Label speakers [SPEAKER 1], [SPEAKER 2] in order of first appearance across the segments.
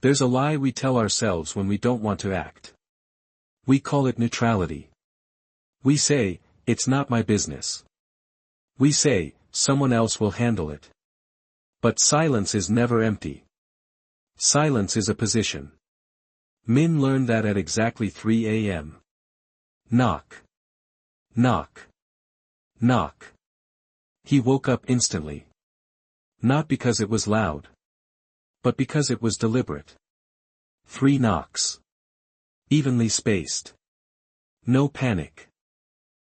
[SPEAKER 1] There's a lie we tell ourselves when we don't want to act. We call it neutrality. We say, it's not my business. We say, someone else will handle it. But silence is never empty. Silence is a position. Minh learned that at exactly 3 a.m. Knock. Knock. Knock. He woke up instantly. Not because it was loud. But because it was deliberate. 3 knocks. Evenly spaced. No panic.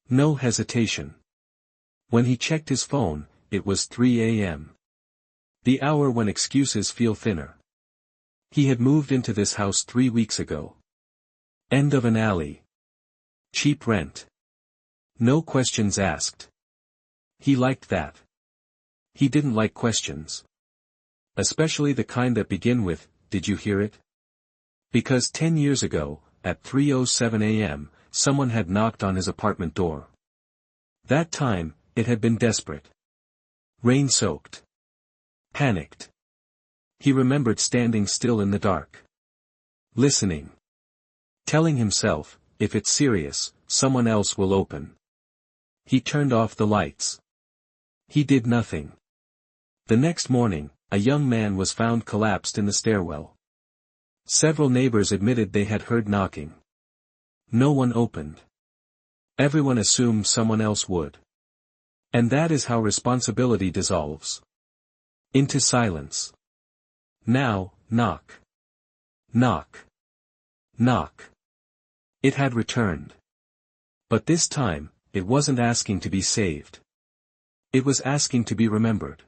[SPEAKER 1] No hesitation. When he checked his phone, it was 3 a.m. The hour when excuses feel thinner. He had moved into this house 3 weeks ago. End of an alley. Cheap rent. No questions asked. He liked that. He didn't like questions. Especially the kind that begin with, "Did you hear it?" Because 10 years ago, at 3:07 a.m., someone had knocked on his apartment door. That time, it had been desperate. Rain-soaked. Panicked. He remembered standing still in the dark. Listening. Telling himself, if it's serious, someone else will open. He turned off the lights. He did nothing. The next morning, a young man was found collapsed in the stairwell. Several neighbors admitted they had heard knocking. No one opened. Everyone assumed someone else would. And that is how responsibility dissolves. Into silence. Now, knock. Knock. Knock. It had returned. But this time, it wasn't asking to be saved. It was asking to be remembered.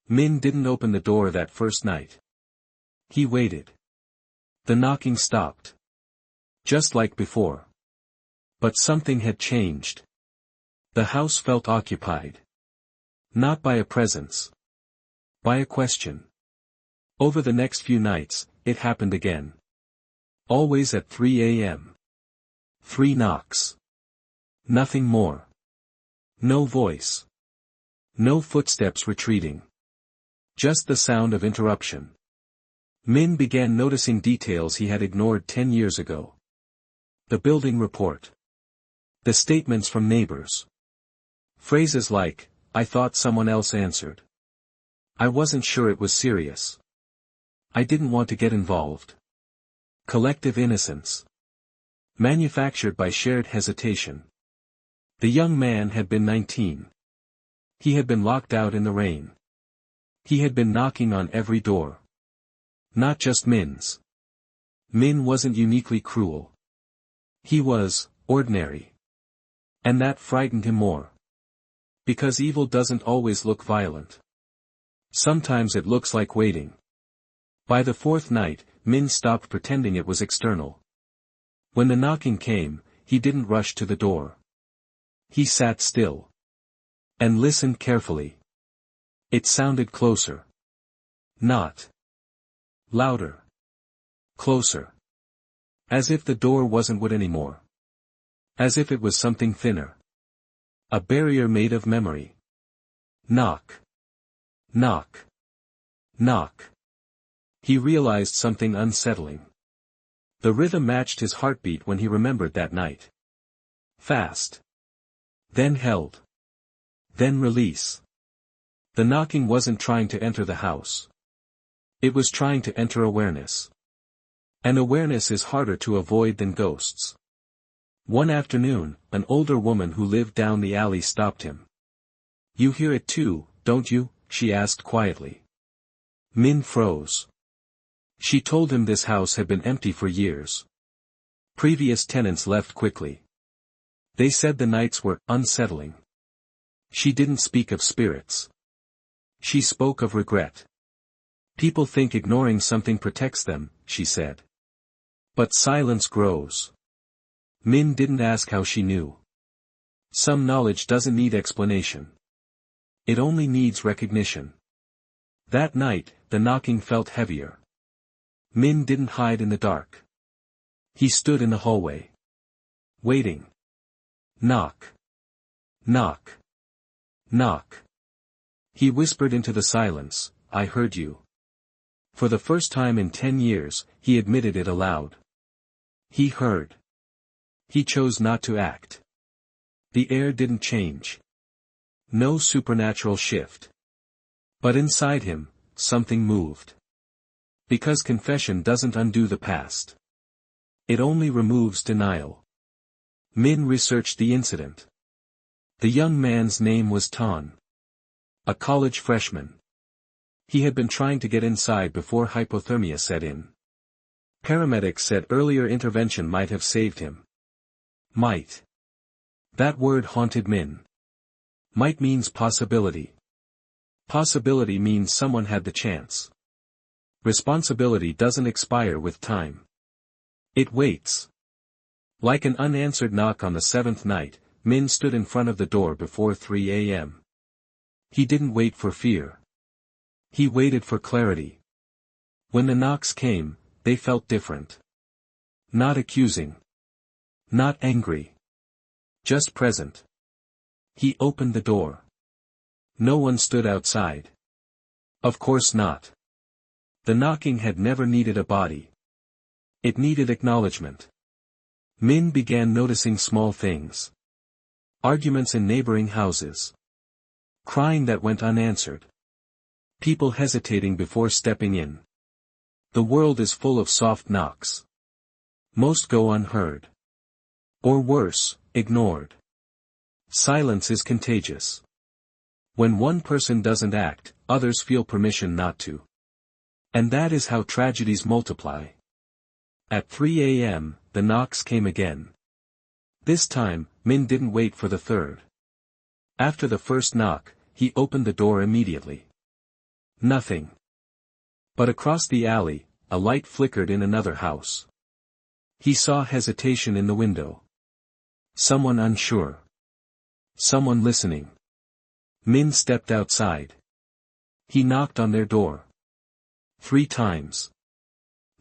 [SPEAKER 1] Minh didn't open the door that first night. He waited. The knocking stopped. Just like before. But something had changed. The house felt occupied. Not by a presence. By a question. Over the next few nights, it happened again. Always at 3 a.m. 3 knocks. Nothing more. No voice. No footsteps retreating. Just the sound of interruption. Minh began noticing details he had ignored 10 years ago. The building report. The statements from neighbors. Phrases like, "I thought someone else answered. I wasn't sure it was serious. I didn't want to get involved." Collective innocence. Manufactured by shared hesitation. The young man had been 19. He had been locked out in the rain. He had been knocking on every door. Not just Minh's. Minh wasn't uniquely cruel. He was ordinary. And that frightened him more. Because evil doesn't always look violent. Sometimes it looks like waiting. By the 4th night, Minh stopped pretending it was external. When the knocking came, he didn't rush to the door. He sat still. And listened carefully. It sounded closer. Not louder. Closer. As if the door wasn't wood anymore. As if it was something thinner. A barrier made of memory. Knock. Knock. Knock. He realized something unsettling. The rhythm matched his heartbeat when he remembered that night. Fast. Then held. Then release. The knocking wasn't trying to enter the house. It was trying to enter awareness. And awareness is harder to avoid than ghosts. One afternoon, an older woman who lived down the alley stopped him. "You hear it too, don't you?" she asked quietly. Minh froze. She told him this house had been empty for years. Previous tenants left quickly. They said the nights were unsettling. She didn't speak of spirits. She spoke of regret. People think ignoring something protects them, she said. But silence grows. Minh didn't ask how she knew. Some knowledge doesn't need explanation. It only needs recognition. That night, the knocking felt heavier. Minh didn't hide in the dark. He stood in the hallway. Waiting. Knock. Knock. Knock. He whispered into the silence, "I heard you." For the first time in 10 years, he admitted it aloud. He heard. He chose not to act. The air didn't change. No supernatural shift. But inside him, something moved. Because confession doesn't undo the past. It only removes denial. Minh researched the incident. The young man's name was Tan. A college freshman. He had been trying to get inside before hypothermia set in. Paramedics said earlier intervention might have saved him. Might. That word haunted Minh. Might means possibility. Possibility means someone had the chance. Responsibility doesn't expire with time. It waits. Like an unanswered knock on the 7th night, Minh stood in front of the door before 3 a.m. He didn't wait for fear. He waited for clarity. When the knocks came, they felt different. Not accusing. Not angry. Just present. He opened the door. No one stood outside. Of course not. The knocking had never needed a body. It needed acknowledgement. Minh began noticing small things. Arguments in neighboring houses. Crying that went unanswered. People hesitating before stepping in. The world is full of soft knocks. Most go unheard. Or worse, ignored. Silence is contagious. When one person doesn't act, others feel permission not to. And that is how tragedies multiply. At 3 a.m., the knocks came again. This time, Minh didn't wait for the third. After the first knock, he opened the door immediately. Nothing. But across the alley, a light flickered in another house. He saw hesitation in the window. Someone unsure. Someone listening. Minh stepped outside. He knocked on their door. 3 times.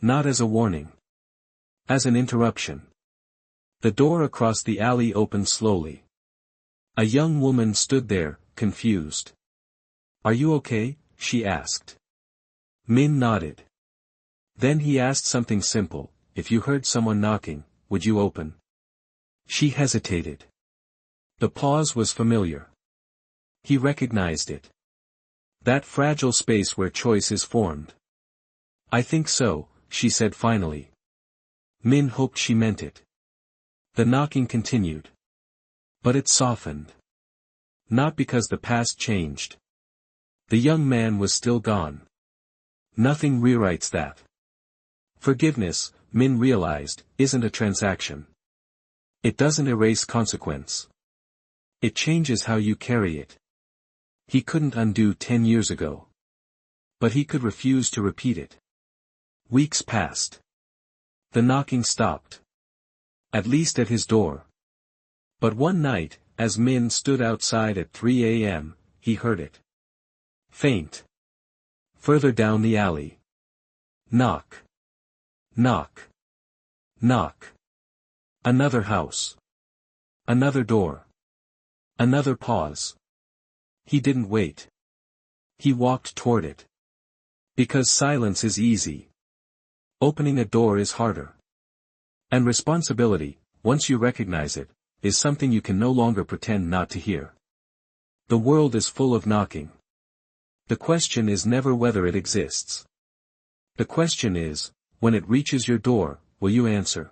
[SPEAKER 1] Not as a warning. As an interruption. The door across the alley opened slowly. A young woman stood there, confused. "Are you okay?" she asked. Minh nodded. Then he asked something simple, "If you heard someone knocking, would you open?" She hesitated. The pause was familiar. He recognized it. That fragile space where choice is formed. "I think so," she said finally. Minh hoped she meant it. The knocking continued. But it softened. Not because the past changed. The young man was still gone. Nothing rewrites that. Forgiveness, Minh realized, isn't a transaction. It doesn't erase consequence. It changes how you carry it. He couldn't undo 10 years ago. But he could refuse to repeat it. Weeks passed. The knocking stopped. At least at his door. But one night, as Minh stood outside at 3 a.m., he heard it. Faint. Further down the alley. Knock. Knock. Knock. Another house. Another door. Another pause. He didn't wait. He walked toward it. Because silence is easy. Opening a door is harder. And responsibility, once you recognize it, is something you can no longer pretend not to hear. The world is full of knocking. The question is never whether it exists. The question is, when it reaches your door, will you answer?